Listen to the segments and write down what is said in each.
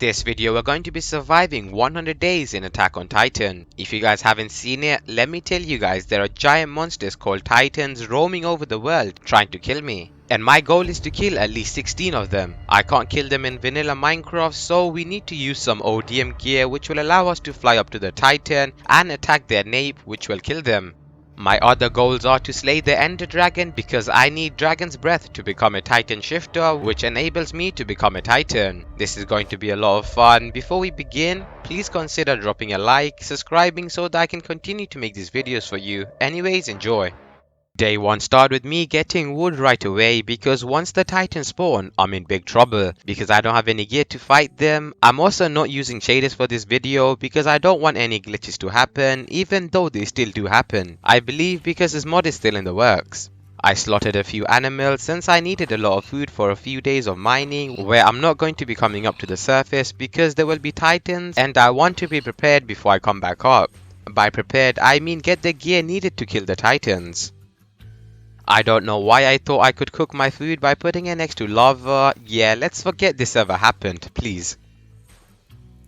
This video we're going to be surviving 100 days in Attack on Titan. If you guys haven't seen it, let me tell you guys there are giant monsters called Titans roaming over the world trying to kill me. And my goal is to kill at least 16 of them. I can't kill them in vanilla Minecraft, so we need to use some ODM gear which will allow us to fly up to the Titan and attack their nape, which will kill them. My other goals are to slay the Ender Dragon because I need Dragon's Breath to become a Titan Shifter, which enables me to become a Titan. This is going to be a lot of fun. Before we begin, please consider dropping a like, subscribing so that I can continue to make these videos for you. Anyways, enjoy. Day 1 started with me getting wood right away because once the Titans spawn, I'm in big trouble because I don't have any gear to fight them. I'm also not using shaders for this video because I don't want any glitches to happen, even though they still do happen. I believe because this mod is still in the works. I slaughtered a few animals since I needed a lot of food for a few days of mining where I'm not going to be coming up to the surface because there will be Titans and I want to be prepared before I come back up. By prepared, I mean get the gear needed to kill the Titans. I don't know why I thought I could cook my food by putting it next to lava. Yeah, let's forget this ever happened, please.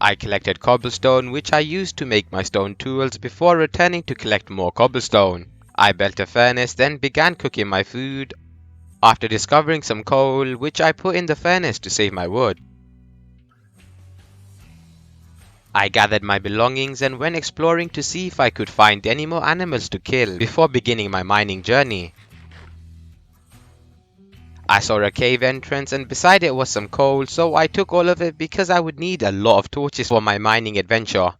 I collected cobblestone, which I used to make my stone tools before returning to collect more cobblestone. I built a furnace, then began cooking my food after discovering some coal, which I put in the furnace to save my wood. I gathered my belongings and went exploring to see if I could find any more animals to kill before beginning my mining journey. I saw a cave entrance and beside it was some coal, so I took all of it because I would need a lot of torches for my mining adventure.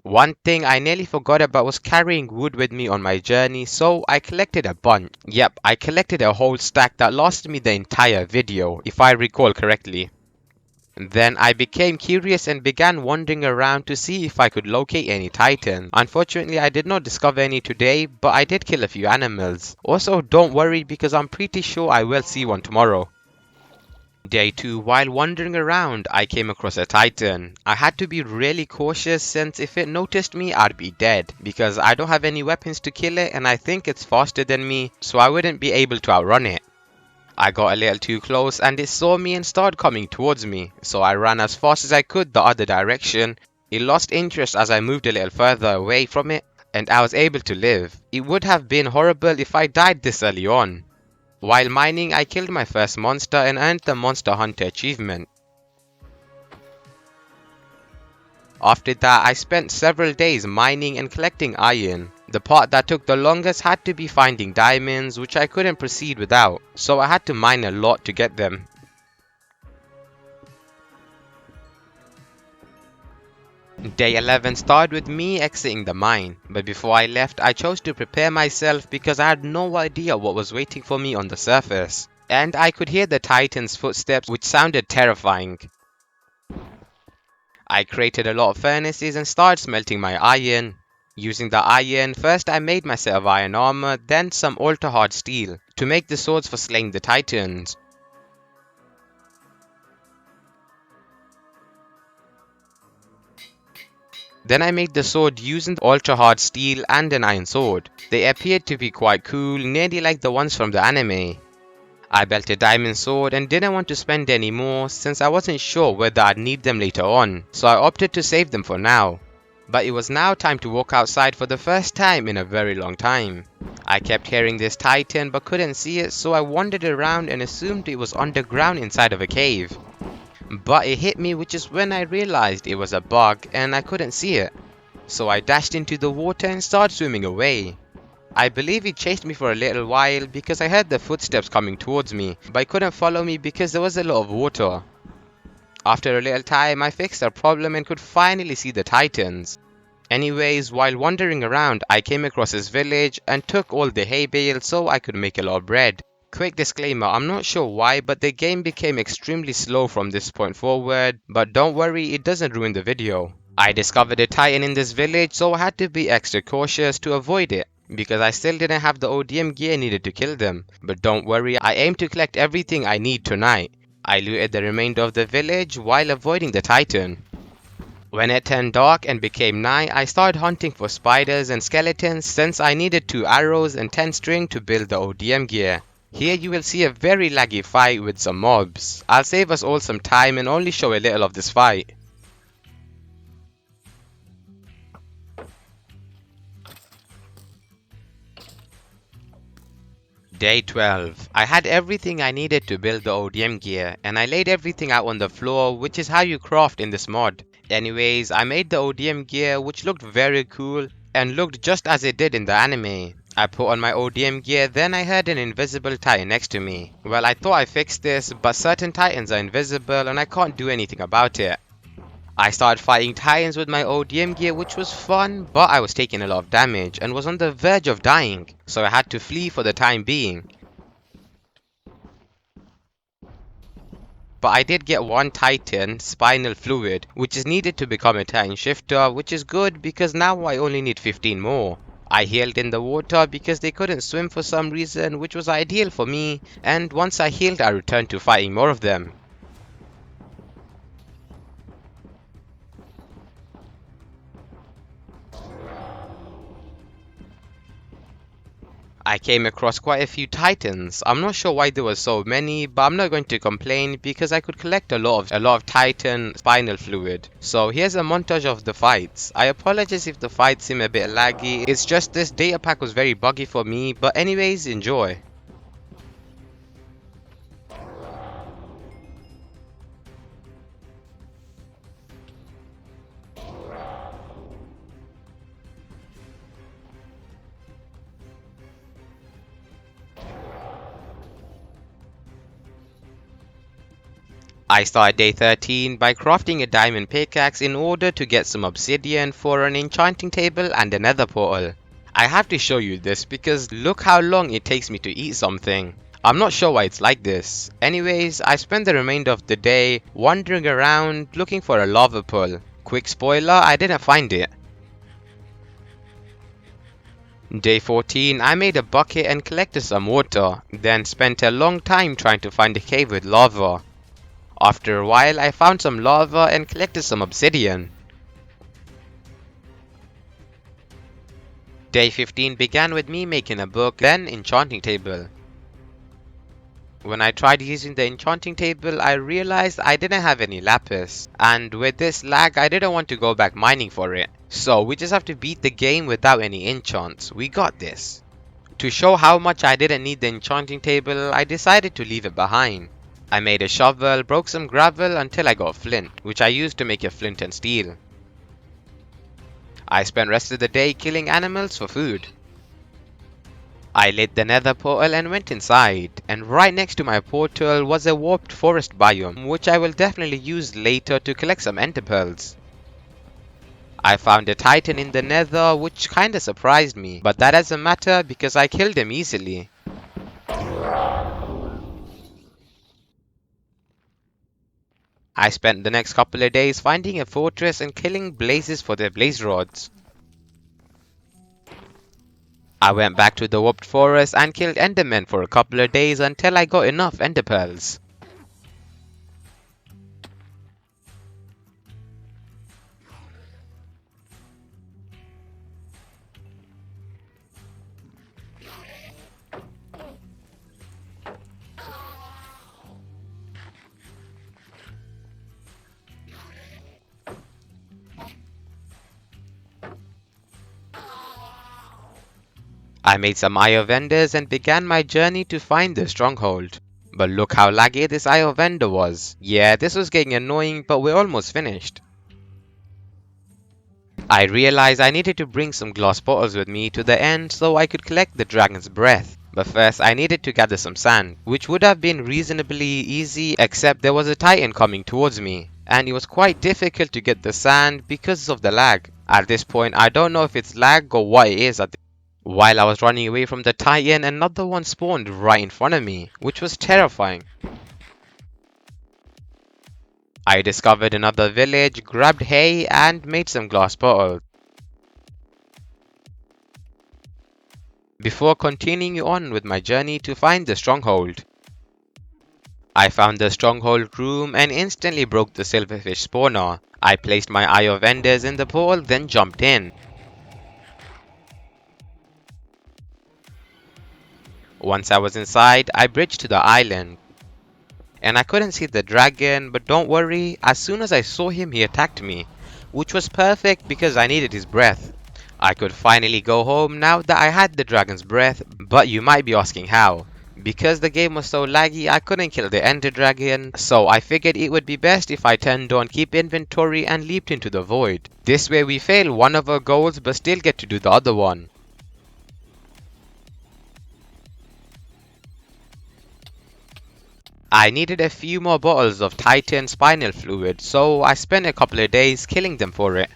One thing I nearly forgot about was carrying wood with me on my journey, so I collected a bunch. Yep, I collected a whole stack that lasted me the entire video, if I recall correctly. Then I became curious and began wandering around to see if I could locate any Titans. Unfortunately, I did not discover any today, but I did kill a few animals. Also, don't worry because I'm pretty sure I will see one tomorrow. Day 2, while wandering around, I came across a Titan. I had to be really cautious since if it noticed me, I'd be dead because I don't have any weapons to kill it and I think it's faster than me, so I wouldn't be able to outrun it. I got a little too close and it saw me and started coming towards me, so I ran as fast as I could the other direction. It lost interest as I moved a little further away from it and I was able to live. It would have been horrible if I died this early on. While mining, I killed my first monster and earned the Monster Hunter achievement. After that, I spent several days mining and collecting iron. The part that took the longest had to be finding diamonds, which I couldn't proceed without, so I had to mine a lot to get them. Day 11 started with me exiting the mine, but before I left I chose to prepare myself because I had no idea what was waiting for me on the surface. And I could hear the Titan's footsteps which sounded terrifying. I created a lot of furnaces and started smelting my iron. Using the iron, first I made myself iron armor, then some ultra hard steel to make the swords for slaying the Titans. Then I made the sword using ultra hard steel and an iron sword. They appeared to be quite cool, nearly like the ones from the anime. I built a diamond sword and didn't want to spend any more since I wasn't sure whether I'd need them later on, so I opted to save them for now. But it was now time to walk outside for the first time in a very long time. I kept hearing this Titan but couldn't see it, so I wandered around and assumed it was underground inside of a cave. But it hit me, which is when I realized it was a bug and I couldn't see it. So I dashed into the water and started swimming away. I believe it chased me for a little while because I heard the footsteps coming towards me, but it couldn't follow me because there was a lot of water. After a little time, I fixed the problem and could finally see the Titans. Anyways, while wandering around, I came across this village and took all the hay bales so I could make a lot of bread. Quick disclaimer, I'm not sure why, but the game became extremely slow from this point forward, but don't worry, it doesn't ruin the video. I discovered a Titan in this village, so I had to be extra cautious to avoid it, because I still didn't have the ODM gear needed to kill them. But don't worry, I aim to collect everything I need tonight. I looted the remainder of the village while avoiding the Titan. When it turned dark and became night, I started hunting for spiders and skeletons since I needed 2 arrows and 10 string to build the ODM gear. Here you will see a very laggy fight with some mobs. I'll save us all some time and only show a little of this fight. Day 12. I had everything I needed to build the ODM gear, and I laid everything out on the floor, which is how you craft in this mod. Anyways, I made the ODM gear, which looked very cool and looked just as it did in the anime. I put on my ODM gear, then I heard an invisible titan next to me. Well, I thought I fixed this, but certain titans are invisible and I can't do anything about it. I started fighting titans with my ODM gear, which was fun, but I was taking a lot of damage and was on the verge of dying, so I had to flee for the time being. But I did get one titan, spinal fluid, which is needed to become a titan shifter, which is good because now I only need 15 more. I healed in the water because they couldn't swim for some reason, which was ideal for me, and once I healed I returned to fighting more of them. I came across quite a few titans. I'm not sure why there were so many, but I'm not going to complain because I could collect a lot of titan spinal fluid. So here's a montage of the fights. I apologize if the fights seem a bit laggy. It's just this data pack was very buggy for me, but anyways, enjoy. I started day 13 by crafting a diamond pickaxe in order to get some obsidian for an enchanting table and a nether portal. I have to show you this because look how long it takes me to eat something. I'm not sure why it's like this. Anyways, I spent the remainder of the day wandering around looking for a lava pool. Quick spoiler, I didn't find it. Day 14, I made a bucket and collected some water, then spent a long time trying to find a cave with lava. After a while, I found some lava and collected some obsidian. Day 15 began with me making a book, then enchanting table. When I tried using the enchanting table, I realized I didn't have any lapis, and with this lag, I didn't want to go back mining for it. So we just have to beat the game without any enchants. We got this. To show how much I didn't need the enchanting table, I decided to leave it behind. I made a shovel, broke some gravel until I got flint, which I used to make a flint and steel. I spent rest of the day killing animals for food. I lit the nether portal and went inside, and right next to my portal was a warped forest biome, which I will definitely use later to collect some ender pearls. I found a titan in the nether, which kinda surprised me, but that doesn't matter because I killed him easily. I spent the next couple of days finding a fortress and killing blazes for their blaze rods. I went back to the warped forest and killed endermen for a couple of days until I got enough ender pearls. I made some Eye of Enders and began my journey to find the stronghold. But look how laggy this Eye of Ender was. Yeah, this was getting annoying, but we're almost finished. I realized I needed to bring some glass bottles with me to the end so I could collect the dragon's breath. But first I needed to gather some sand, which would have been reasonably easy except there was a titan coming towards me, and it was quite difficult to get the sand because of the lag. At this point I don't know if it's lag or what it is. While I was running away from the titan, another one spawned right in front of me, which was terrifying. I discovered another village, grabbed hay and made some glass bottles. Before continuing on with my journey to find the stronghold. I found the stronghold room and instantly broke the silverfish spawner. I placed my Eye of Enders in the portal, then jumped in. Once I was inside, I bridged to the island. And I couldn't see the dragon, but don't worry, as soon as I saw him he attacked me, which was perfect because I needed his breath. I could finally go home now that I had the dragon's breath, but you might be asking how. Because the game was so laggy, I couldn't kill the ender dragon, so I figured it would be best if I turned on keep inventory and leaped into the void. This way we fail one of our goals but still get to do the other one. I needed a few more bottles of Titan spinal fluid, so I spent a couple of days killing them for it.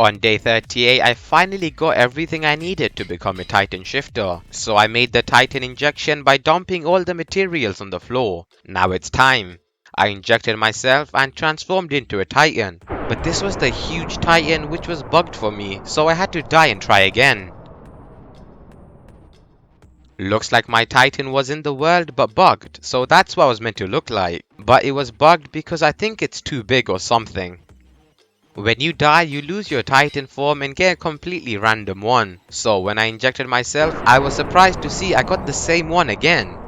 On day 38, I finally got everything I needed to become a Titan shifter, so I made the Titan injection by dumping all the materials on the floor. Now it's time. I injected myself and transformed into a Titan, but this was the huge Titan which was bugged for me, so I had to die and try again. Looks like my Titan was in the world but bugged, so that's what it was meant to look like. But it was bugged because I think it's too big or something. When you die, you lose your Titan form and get a completely random one. So when I injected myself, I was surprised to see I got the same one again.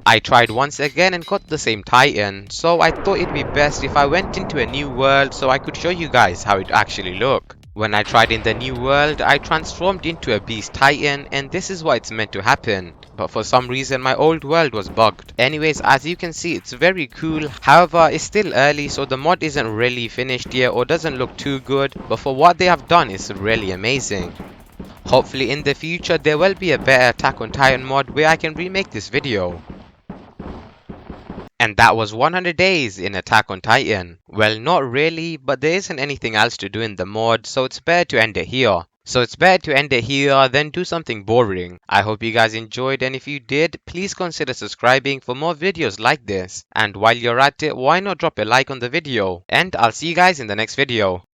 I tried once again and got the same Titan, so I thought it'd be best if I went into a new world so I could show you guys how it actually looked. When I tried in the new world, I transformed into a beast Titan and this is what it's meant to happen. But for some reason my old world was bugged. Anyways, as you can see, it's very cool. However, it's still early, so the mod isn't really finished yet or doesn't look too good. But for what they have done, it's really amazing. Hopefully in the future there will be a better Attack on Titan mod where I can remake this video. And that was 100 days in Attack on Titan. Well, not really, but there isn't anything else to do in the mod, so it's better to end it here. Than do something boring. I hope you guys enjoyed, and if you did, please consider subscribing for more videos like this. And while you're at it, why not drop a like on the video? And I'll see you guys in the next video.